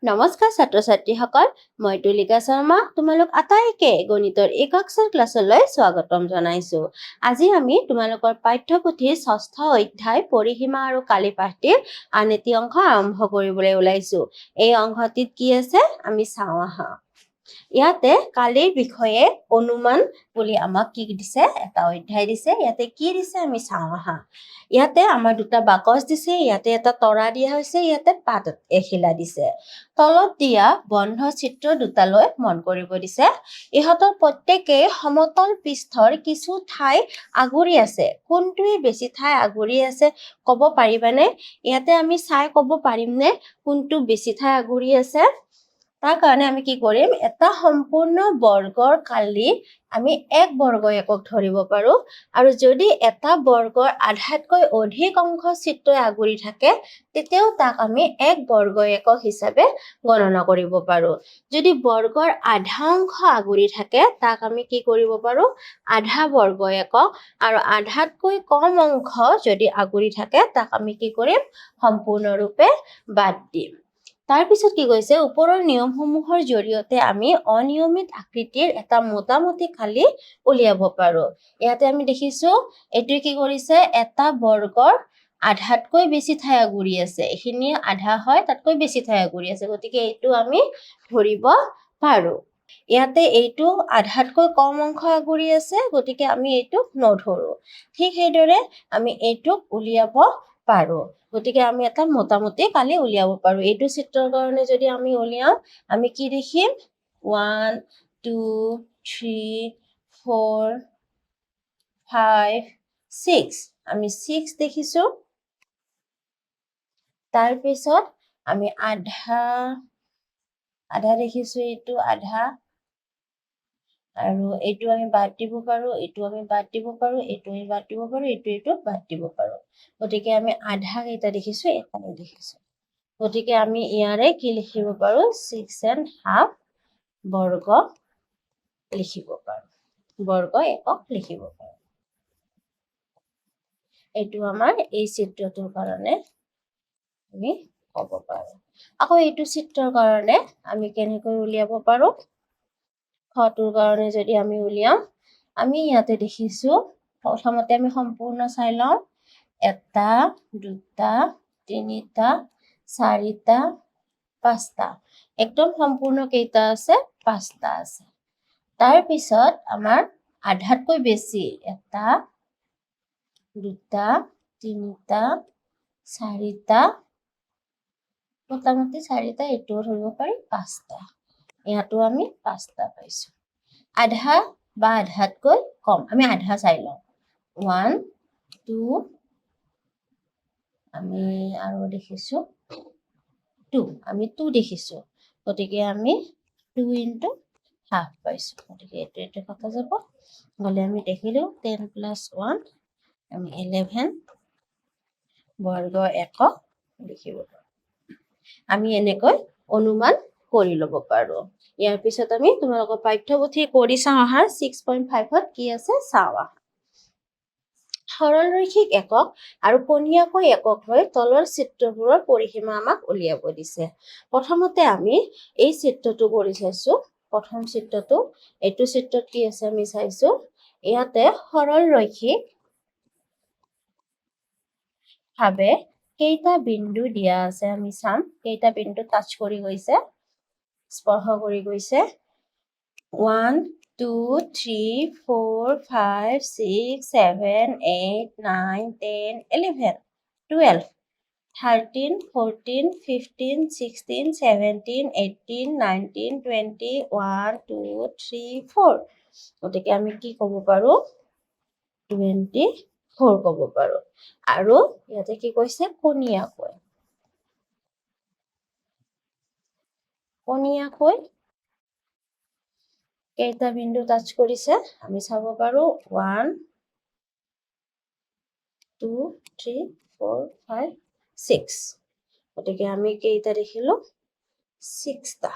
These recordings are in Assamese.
নমস্কাৰ ছাত্ৰ ছাত্ৰীসকল, মই তুলিকা শৰ্মা তোমালোক আটাইকে গণিতৰ একাক্ষৰ ক্লাছলৈ স্বাগতম জনাইছো। আজি আমি তোমালোকৰ পাঠ্যপুথিৰ ৬ষ্ঠ অধ্যায় পৰিসীমা আৰু কালিপাঠটিৰ আন এটি অংশ আৰম্ভ কৰিবলৈ ওলাইছো। এই অংশটিত কি আছে আমি চাওঁ আহা। ইয়াতে কালিৰ বিষয়ে অনুমান বুলি আমাক কি দিছে, এটা অধ্যায় দিছে। ইয়াতে কি দিছে আমি চাওঁ আহা। ইয়াতে আমাৰ দুটা বাকচ দিছে, ইয়াতে এটা তৰা দিয়া হৈছে, ইয়াতে পাত এখিলা দিছে। তলত দিয়া বন্ধ চিত্ৰ দুটালৈ মন কৰিব দিছে। ইহঁতৰ প্ৰত্যেকেই সমতল পৃষ্ঠৰ কিছু ঠাই আগুৰি আছে। কোনটোৱে বেছি ঠাই আগুৰি আছে ক'ব পাৰিবানে? ইয়াতে আমি চাই ক'ব পাৰিমনে কোনটো বেছি ঠাই আগুৰি আছে? তাৰ কাৰণে আমি কি কৰিম, এটা সম্পূৰ্ণ বৰ্গৰ কালি আমি এক বৰ্গ একক ধৰিব পাৰো। আৰু যদি এটা বৰ্গৰ আধাতকৈ অধিক অংশ চিত্ৰই আগুৰি থাকে তেতিয়াও তাক আমি এক বৰ্গ একক হিচাপে গণনা কৰিব পাৰো। যদি বৰ্গৰ আধা অংশ আগুৰি থাকে তাক আমি কি কৰিব পাৰো, আধা বৰ্গ একক। আৰু আধাতকৈ কম অংশ যদি আগুৰি থাকে তাক আমি কি কৰিম, সম্পূৰ্ণৰূপে বাদ দিম। তাৰপিছত কি কৈছে, ওপৰৰ নিয়মসমূহৰ জৰিয়তে আমি অনিয়মিত আকৃতিৰ এটা মোটামুটি কালি উলিয়াব পাৰো। ইয়াতে আমি দেখিছো এইটোৱে কি কৰিছে, এটা বৰ্গৰ আধাতকৈ বেছি ঠাই আগুৰি আছে। এইখিনি আধা হয়, তাতকৈ বেছি ঠাই আগুৰি আছে, গতিকে এইটো আমি ধৰিব পাৰো। ইয়াতে এইটো আধাতকৈ কম অংশ আগুৰি আছে, গতিকে আমি এইটোক নধৰো। ঠিক সেইদৰে আমি এইটোক উলিয়াব পাৰো। গতিকে আমি এটা মোটামুটি কালি উলিয়াব পাৰো। এইটো চিত্ৰৰ কাৰণে যদি আমি উলিয়াও আমি কি দেখিম, 1 2 3 4 5 6 আমি 6 দেখিছো। তাৰপিছত আমি আধা দেখিছো, এইটো আধা। আৰু এইটো আমি বাদ দিব পাৰো, এইটো আমি বাদ দিব পাৰো, এইটো আমি বাদ দিব পাৰো, এইটো বাদ দিব পাৰো। গতিকে আমি আধা কেইটা দেখিছো, এটা দেখিছো। গতিকে আমি ইয়াৰে কি লিখিব পাৰো, 6½ বৰ্গ লিখিব পাৰো, বৰ্গ একক লিখিব পাৰো। এইটো আমাৰ এই চিত্ৰটোৰ কাৰণে আমি ক'ব পাৰো। আকৌ এইটো চিত্ৰৰ কাৰণে আমি কেনেকৈ উলিয়াব পাৰো, খটোৰ কাৰণে যদি আমি উলিয়াম, আমি ইয়াতে দেখিছো, প্ৰথমতে আমি সম্পূৰ্ণ চাই লওঁ। 1 2 3 4 5টা, একদম সম্পূৰ্ণ কেইটা আছে, 5টা আছে। তাৰপিছত আমাৰ আধাতকৈ বেছি 1 2 3 4টা, মোটামুটি 4টা, এইটোও ধৰিব পাৰি 5টা। ইয়াতো আমি 5টা পাইছো। আধা বা আধাতকৈ কম, আমি আধা চাই লওঁ। 1 2 আমি আৰু দেখিছো 2, আমি 2 দেখিছো। গতিকে আমি 2 × ½ পাইছো। গতিকে এইটো কটা যাব, গ'লে আমি দেখিলো 10 + 1 আমি 11 বৰ্গ একক লিখিব পাৰো। আমি এনেকৈ অনুমান কৰি ল'ব পাৰো। ইয়াৰ পিছত আমি তোমালোকৰ পাঠ্যপুথি কৰি চাওঁ আহা 6.5ত কি আছে চাওঁ আহা। সৰলৰৈখিক একক আৰু পনীয়াকৈ একক লৈ তলৰ চিত্ৰবোৰৰ পৰিসীমা আমাক উলিয়াব দিছে। প্ৰথমতে আমি এই চিত্ৰটো কৰি চাইছো, প্ৰথম চিত্ৰটো। এইটো চিত্ৰত কি আছে আমি চাইছো, ইয়াতে সৰলৰৈখিক ভাৱে কেইটা বিন্দু দিয়া আছে আমি চাম, কেইটা বিন্দু টাচ কৰি গৈছে, স্পৰ্শ কৰি গৈছে। 1 2 3 4 5 6 7 8 9 10 11 12 13 14 15 16 17 18 19 20 1 2 3 4। গতিকে আমি কি ক'ব পাৰো, 24 ক'ব পাৰো। আৰু ইয়াতে কি কৈছে, কোণীয়াকৈ কেইটা বিন্দু টাচ কৰিছে আমি চাব পাৰো, 1 2 3 4 5 6। গতিকে আমি কেইটা দেখিলো, 6টা।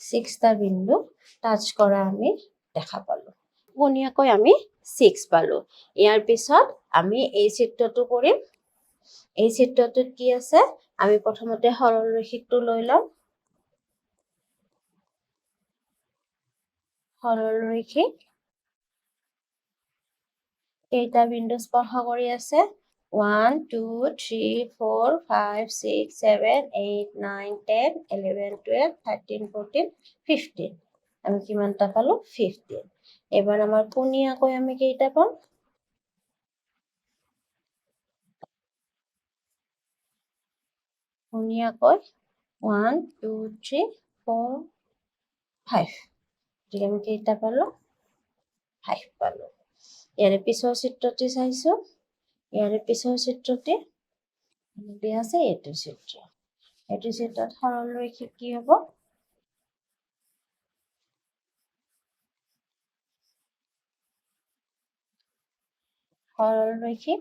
6টা বিন্দু টাচ কৰা আমি দেখা পালো। কোণীয়াকৈ আমি 6 পালো। ইয়াৰ পিছত আমি এই চিত্ৰটো কৰিম। এই চিত্ৰটোত কি আছে আমি প্ৰথমতে সৰলৰৈখিকটো লৈ লম সৰলৰৈখিক কেইটা বিন্দু স্পৰ্শ কৰি আছে 1 2 3 4 5 6 7 8 9 10 11 12 13 14 15 আমি কিমানটা পালো 15 এবাৰ আমাৰ কোণীয়াকৈ আমি কেইটা পাম কোণীয়াকৈ 1 2 3 4 5 ঠিক আমি কেইটা পালো 5 পালো ইয়াৰে পিছৰ চিত্ৰটি চাইছো ইয়াৰে পিছৰ চিত্ৰটি দিয়া আছে এইটো চিত্ৰত সৰলৰৈখিক কি হ'ব সৰলৰৈখিক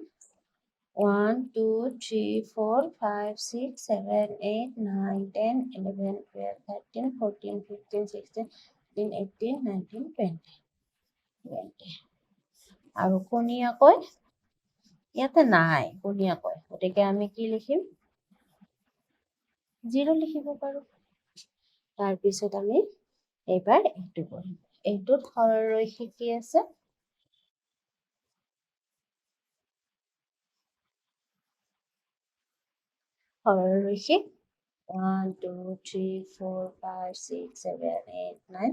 1 2 3 4 5 6 7 8 9 10 11 12 13 14 15 16 17 18 19 20 আৰু কোণীয়াকৈ ইয়াতে নাই কোণীয়াকৈ গতিকে আমি কি লিখিম 0 লিখিব পাৰো তাৰ পিছত আমি এবাৰ এইটো কৰিম এইটোত সৰলৰৈখিক কি আছে সৰলৰৈখিক 1 2 3 4 5 6 7 8 9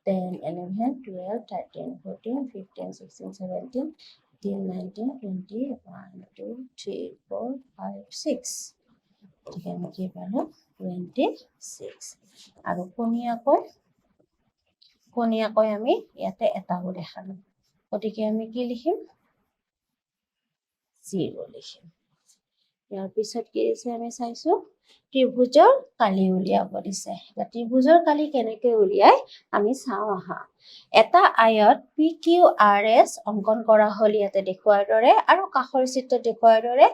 10 11 12 13 14 15 16 17 18 19 20 1 2 3 4 5 6 গতিকে আমি কি পালো 26 আৰু কোণীয়াকৈ আমি ইয়াতে এটাও দেখালো গতিকে আমি কি লিখিম 0 লিখিম ইয়াৰ পিছত কি দিছে আমি চাইছো ত্ৰিভুজৰ কালি উলিয়াব দিছে ত্ৰিভুজৰ কালি কেনেকৈ উলিয়াই আমি চাও আহা এটা আয়ত PQRS অঙ্কন কৰা হল ইয়াতে দেখুৱাৰ দৰে আৰু কাষৰ চিত্ৰত দেখুৱাৰ দৰে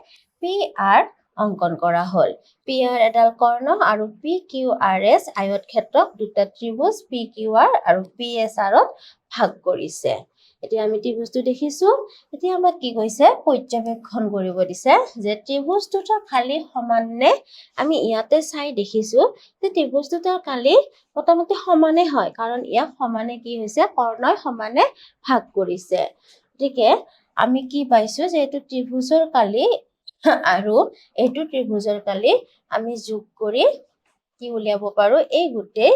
PR অঙ্কন কৰা হল PR এডাল কৰ্ণ আৰু PQRS আয়ত ক্ষেত্ৰক দুটা ত্ৰিভুজ PQR আৰু PSRত ভাগ কৰিছে এতিয়া আমি ত্ৰিভুজটো দেখিছো এতিয়া আমাক কি কৈছে পৰ্যবেক্ষণ কৰিব দিছে যে ত্ৰিভুজ দুটাৰ কালি সমান নে আমি ইয়াতে চাই দেখিছো যে ত্ৰিভুজ দুটাৰ কালি মোটামুটি সমানে হয় কাৰণ ইয়াক সমানে কি হৈছে কৰ্ণই সমানে ভাগ কৰিছে গতিকে আমি কি পাইছো যে এইটো ত্ৰিভুজৰ কালি আৰু এইটো ত্ৰিভুজৰ কালি আমি যোগ কৰি কি উলিয়াব পাৰো এই গোটেই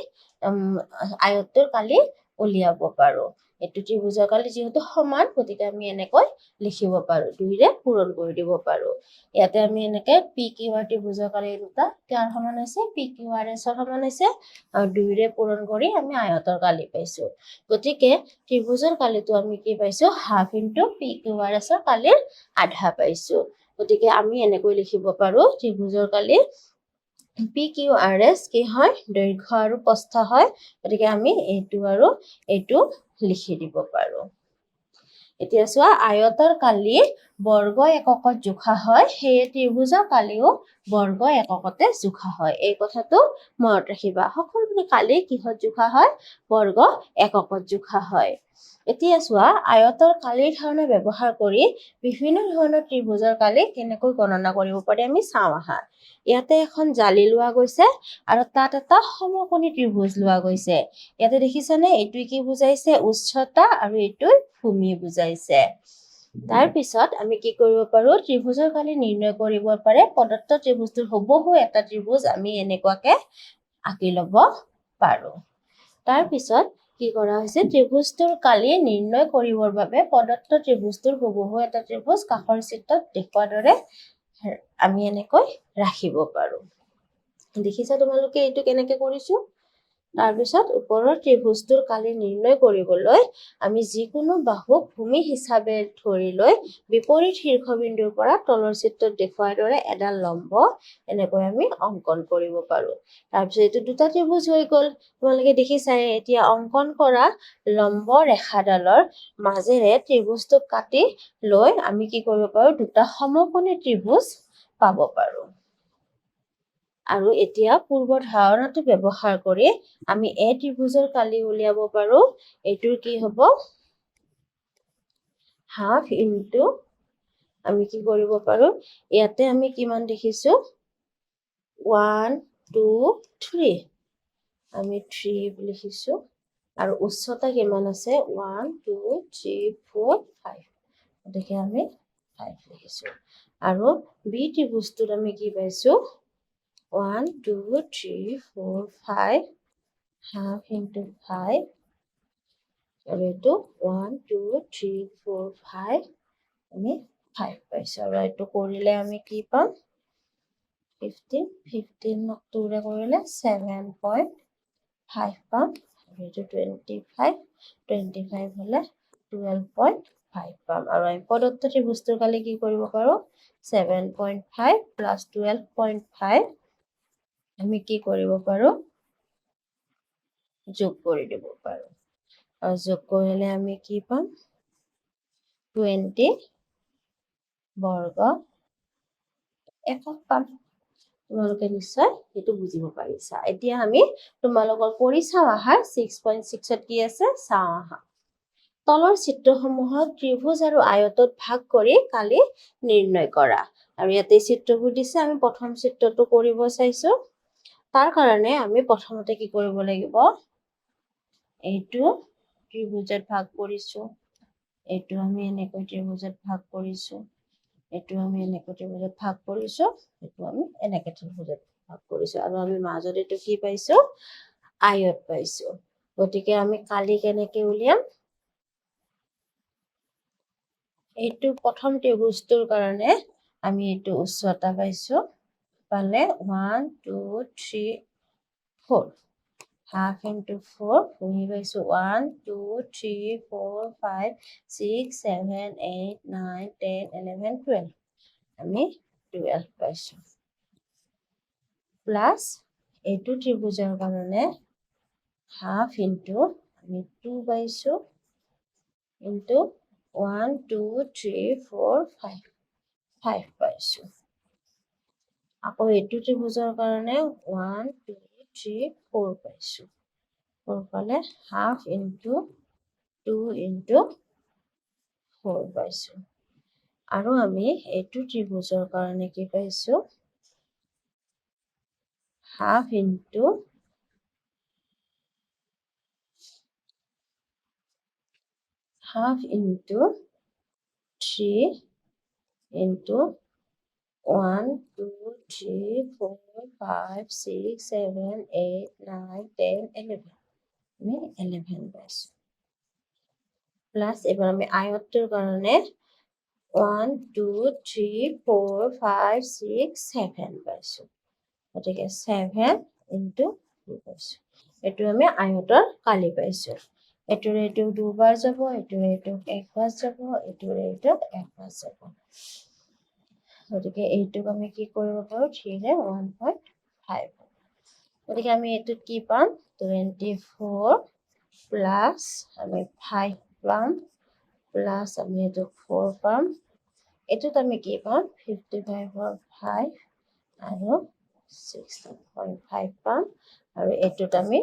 আয়তটোৰ কালি উলিয়াব পাৰো এইটো ত্ৰিভুজৰ কালি যেহেতু সমান গতিকে আমি এনেকৈ লিখিব পাৰো দুইৰে পূৰণ কৰি দিব পাৰো ইয়াতে আমি এনেকে PQR ত্ৰিভুজৰ কালি দুটা কাৰ সমান হৈছে PQRS ৰ সমান হৈছে আৰু দুইৰে পূৰণ কৰি আমি আয়তৰ কালি পাইছো গতিকে ত্ৰিভুজৰ কালিটো আমি কি পাইছো হাফ ইনটু PQRS ৰ কালিৰ আধা পাইছো গতিকে আমি এনেকৈ লিখিব পাৰো ত্ৰিভুজৰ কালি PQRS কি হয় দৈৰ্ঘ্য আৰু প্ৰস্থ হয় গতিকে আমি এইটো আৰু এইটো লিখি দিব পাৰো এতিয়া চোৱা আয়তৰ কালি বৰ্গ এককত জোখা হয় সেই ত্ৰিভুজৰ কালিও বৰ্গ এককতে জোখা হয় এই কথাটো মনত ৰাখিবা সকলোবোৰ কালি কিহত জোখা হয় বৰ্গ এককত জোখা হয় এতিয়া চোৱা আয়তৰ কালিৰ ধৰণে ব্যৱহাৰ কৰি বিভিন্ন ধৰণৰ ত্ৰিভুজৰ কালি কেনেকৈ গণনা কৰিব পাৰি আমি চাওঁ আহা ইয়াতে এখন জালি লোৱা গৈছে আৰু তাত এটা সমকোণী ত্ৰিভুজ লোৱা গৈছে ইয়াতে দেখিছানে এইটোই কি বুজাইছে উচ্চতা আৰু এইটোই ভূমি বুজাইছে তাৰ পিছত আমি কি কৰিব পাৰো ত্ৰিভুজৰ কালি নিৰ্ণয় কৰিব পাৰে প্ৰদত্ত ত্ৰিভুজটোৰ হুবহু এটা ত্ৰিভুজ আমি এনেকুৱাকে আঁকি ল'ব পাৰো তাৰ পিছত কি কৰা হৈছে ত্ৰিভুজটোৰ কালি নিৰ্ণয় কৰিবৰ বাবে প্ৰদত্ত ত্ৰিভুজটোৰ হুবহু এটা ত্ৰিভুজ কাষৰ চিত্ৰত দেখুৱাৰ দৰে আমি এনেকৈ ৰাখিব পাৰো দেখিছা তোমালোকে এইটো কেনেকৈ কৰিছো তাৰ পিছত ওপৰৰ ত্ৰিভুজটোৰ কালি নিৰ্ণয় কৰিবলৈ আমি যিকোনো বাহুক ভূমি হিচাপে ধৰি লৈ বিপৰীত শীৰ্ষবিন্দুৰ পৰা তলৰ চিত্ৰত দেখুৱাৰ দৰে এডাল লম্ব এনেকৈ আমি অঙ্কন কৰিব পাৰো তাৰ পিছত এইটো দুটা ত্ৰিভুজ হৈ গ'ল তোমালোকে দেখিছাই এতিয়া অঙ্কন কৰা লম্ব ৰেখাডালৰ মাজেৰে ত্ৰিভুজটো কাটি লৈ আমি কি কৰিব পাৰো দুটা সমকোণী ত্ৰিভুজ পাব পাৰো আৰু এতিয়া পূৰ্ব ধাৰণাটো ব্যৱহাৰ কৰি আমি এই ত্ৰিভুজৰ কালি উলিয়াব পাৰো এইটোৰ কি হ'ব হাফ ইনটু আমি কি কৰিব পাৰো ইয়াতে আমি কিমান দেখিছো 1 2 3 আমি 3 লিখিছো আৰু উচ্চতা কিমান আছে 1 2 3 4 5 গতিকে আমি 5 লিখিছো আৰু বি ত্ৰিভুজটোত আমি কি পাইছো 1 2 3 4 5 half into 5 আৰু এইটো 1 2 3 4 5 আমি 5 পাইছো আৰু এইটো কৰিলে আমি কি পাম 15 15 2ৰে কৰিলে 7.5 পাম আৰু এইটো 25 হলে 12.5 পাম আৰু আমি প্ৰদত্ত ত্ৰিভুজটোৰ কালি কি কৰিব পাৰো 7.5 plus 12.5 আমি কি কৰিব পাৰো যোগ কৰি দিব পাৰো আৰু যোগ কৰিলে আমি কি পাম 20 বৰ্গ একক পাম তোমালোকে নিশ্চয় সেইটো বুজিব পাৰিছা এতিয়া আমি তোমালোকৰ কৰি চাও আহা 6.6ত কি আছে চাও আহা তলৰ চিত্ৰসমূহক ত্ৰিভুজ আৰু আয়তত ভাগ কৰি কালি নিৰ্ণয় কৰা আৰু ইয়াতে চিত্ৰবোৰ দিছে আমি প্ৰথম চিত্ৰটো কৰিব চাইছো তাৰ কাৰণে আমি প্ৰথমতে কি কৰিব লাগিব এইটো ত্ৰিভুজত ভাগ কৰিছো এইটো আমি এনেকৈ ত্ৰিভুজত ভাগ কৰিছো এইটো আমি এনেকৈ ত্ৰিভুজত ভাগ কৰিছো এইটো আমি এনেকৈ ত্ৰিভুজত ভাগ কৰিছো আৰু আমি মাজত এইটো কি পাইছো আয়ত পাইছো গতিকে আমি কালি কেনেকৈ উলিয়াম এইটো প্ৰথম ত্ৰিভুজটোৰ কাৰণে আমি এইটো উচ্চতা পাইছো পালে 1 2 3 4 half into 4 we পাইছো 1 2 3 4 5 6 7 8 9 10 11 12 আমি 12 পাইছো প্লাস এইটো ত্ৰিভুজৰ কাৰণে half into আমি 2 পাইছো into 1 2 3 4 5 5 পাইছো আকৌ এইটো ত্ৰিভুজৰ কাৰণে 1 2 3 4 পাইছো 4 পালে half into 2 into 4 পাইছো আৰু আমি এইটো ত্ৰিভুজৰ কাৰণে কি পাইছো half into 3 into 1 2 3 4 5 6 7 8 9 10 11 আমি 11 পাইছো প্লাস এবার আমি আয়তটোৰ কাৰণে 1 2 3 4 5 6 7 পাইছো গতিকে 7 into 2 পাইছো এইটো আমি আয়তৰ কালি পাইছো এটোৰে এইটো দুবাৰ যাব এটোৰে এইটো একবাৰ যাব এটোৰে এইটো একবাৰ যাব গতিকে এইটোক আমি কি কৰিব পাৰো 3 ৰে 1.5 গতিকে আমি এইটোত কি পাম 24 প্লাস আমি 5 পাম প্লাস আমি এইটো 4 পাম এটোত আমি কি পাম 55 5 আৰু 16.5 পাম আৰু এটোত আমি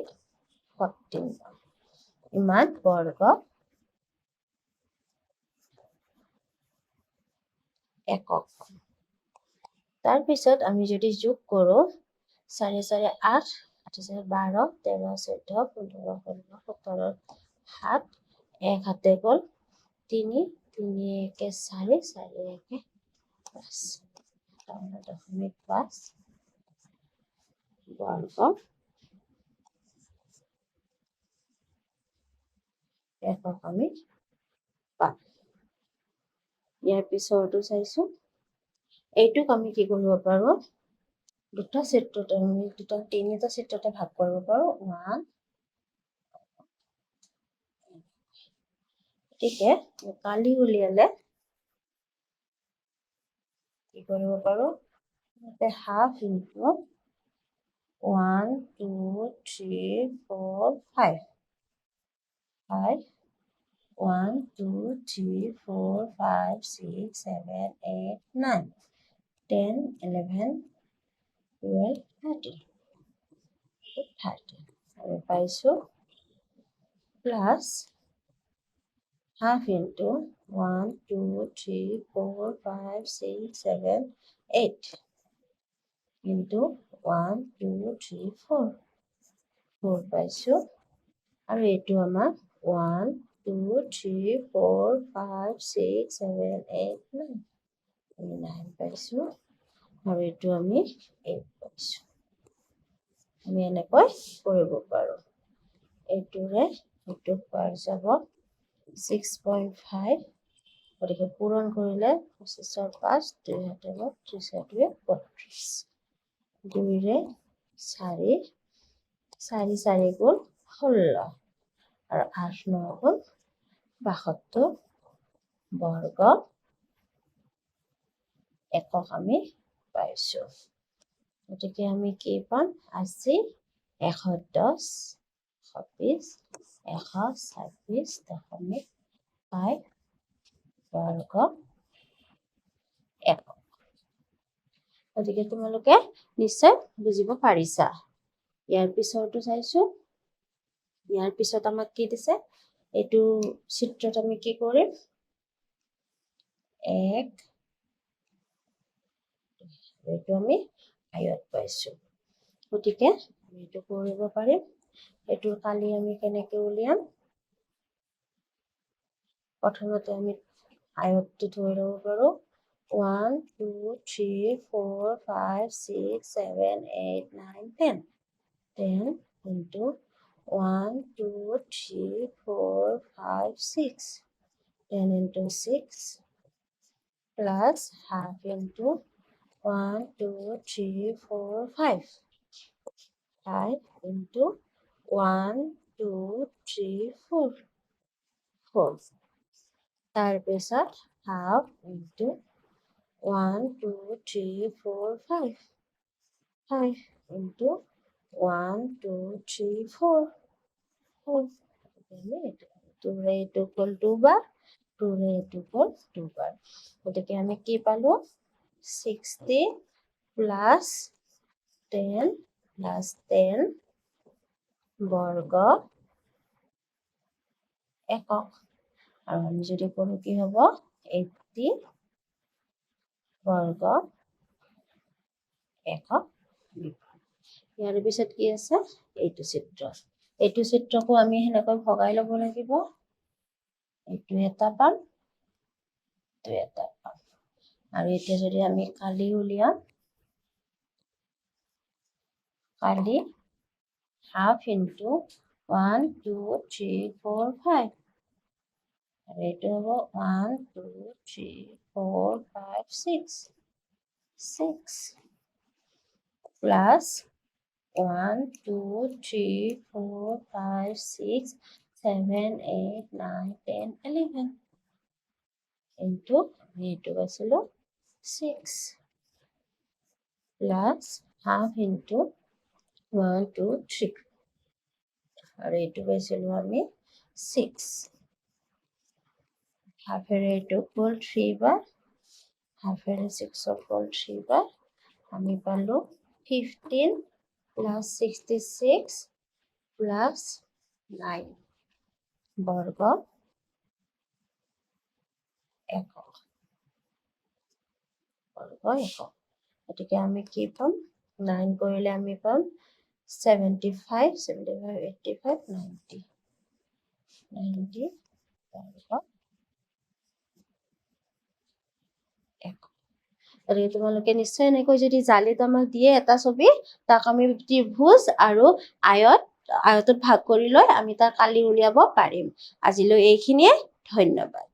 14 পাম ইমান বৰ্গ একক তাৰ পিছত আমি যদি যোগ কৰো 4 4 8 8 4 12 13 14 15 16 17 7 এক হাতে গ'ল 3 3 1 4 4 1 5 5 বৰ্গ একক আমি পাম ইয়াৰ পিছৰটো চাইছো এইটোক আমি কি কৰিব পাৰো দুটা চিত্ৰতে আমি দুটা তিনিটা চিত্ৰতে ভাগ কৰিব পাৰো 1 গতিকে কালি উলিয়ালে কি কৰিব পাৰো হাফ ইনটু 1 2 3 4 5 5 1 2 3 4 5 6 7 8 9 10 11 12 13 13 আমি পাইছো প্লাস half into 1, 2, 3, 4, 5, 6, 7, 8 into 1, 2, 3, 4. 4 পাইছোঁ আৰু এইটো আমাৰ 1, 2, 3, 4, 5, 6, 7, 8, 9. আমি 9 পাইছোঁ আৰু এইটো আমি 8 পাইছোঁ। আমি এনেকৈ কৰিব পাৰোঁ। এইটোৰে এইটো পাৰ যাব 6.5, গতিকে পূৰণ কৰিলে 25ৰ 5, 2 হাতে 32 32, 2ৰে 4, 4 4 গুণ 16 আৰু 8 9 গুণ 72 বৰ্গ একক আমি পাইছোঁ। গতিকে আমি কি পাম? 80, 110, 120, 126.5 বৰ্গ একক। গতিকে তোমালোকে নিশ্চয় বুজিব পাৰিছা। ইয়াৰ পিছৰটো চাইছোঁ। ইয়াৰ পিছত আমাক কি দিছে? এইটো চিত্ৰত আমি কি কৰিম? 1, এইটো আমি আয়ত পাইছোঁ। গতিকে আমি এইটো কৰিব পাৰিম। এইটোৰ কালি আমি কেনেকৈ উলিয়াম? প্ৰথমতে আমি আয়তটো ধৰি ল'ব পাৰোঁ। 1, 2, 3, 4, 5, 6, 7, 8, 9, 10. 10 into 1, 2, 3, 4, 5, 6. 10 into 6 plus half into 1, 2, 3, 4, 5. 5 into 1, 2, 3, 4. 4. তাৰপিছত half into 1, 2, 3, 4, 5. 5 into 1, 2, 3, 4. 4. 2ৰে এইটো হ'ল 2 বাৰ, 2ৰে এইটো হ'ল 2 বাৰ। গতিকে আমি কি পালোঁ? 60 plus 10 plus 10 বৰ্গ একক। আৰু আমি যদি কৰোঁ কি হ'ব? 80 বৰ্গ একক। ইয়াৰ পিছত কি আছে? এইটো চিত্ৰ। এইটো চিত্ৰকো আমি সেনেকৈ ভগাই ল'ব লাগিব। এইটো এটা পাম, এইটো এটা পাম। আৰু এতিয়া যদি আমি কালি উলিয়াম, কালি half into 1, 2, 3, 4, 5. আৰু এইটো হ'ব 1, 2, 3, 4, 5, 6. 6 plus 1, 2, 3, 4, 5, 6, 7, 8, 9, 10, 11. into এইটো পাইছিলোঁ 6 plus half into 1, 2, 3. আৰু এইটো পাইছিলোঁ আমি 6. হাফেৰে এইটো হ'ল 3 বাৰ, হাফেৰে 6ক হ'ল 3 বাৰ। আমি পালোঁ 15 plus 66 plus 9 বৰ্গ একক। বৰ্গ একক। গতিকে আমি কি পাম? 9 কৰিলে আমি পাম 75, 75, 85, 90. 90 বৰ্গ একক। গতিকে তোমালোকে নিশ্চয় এনেকৈ যদি জালিত আমাক দিয়ে এটা ছবি, তাক আমি ত্ৰিভুজ আৰু আয়তত ভাগ কৰি লৈ আমি তাৰ কালি উলিয়াব পাৰিম। আজিলৈ এইখিনিয়ে। ধন্যবাদ।